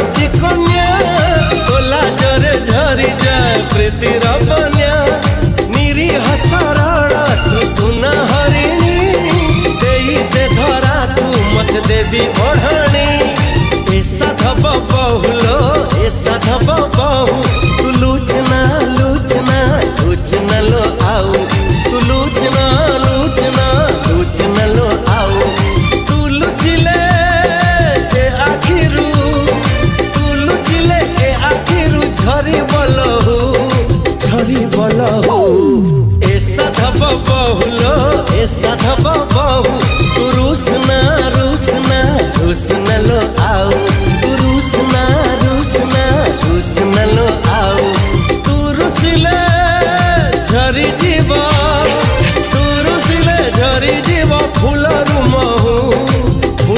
साहसी कन्या तोला जरे झरी जाए प्रीतिर बन्या निरीह सरल तू सुना हरिणी दे धरा तू मत देवी ओढ़णी ए साधव बहुलो ए साधव बहु तू लूचना लूचना लूचना लो आओ तू लूचना लूचना लूचना लो आओ तू लुचिले के आखिरू तू लुचिले के आखिरू झरी बोलहु ए साधव बहुलो ए साधव बहु तू रूसना रूसना रूसना लो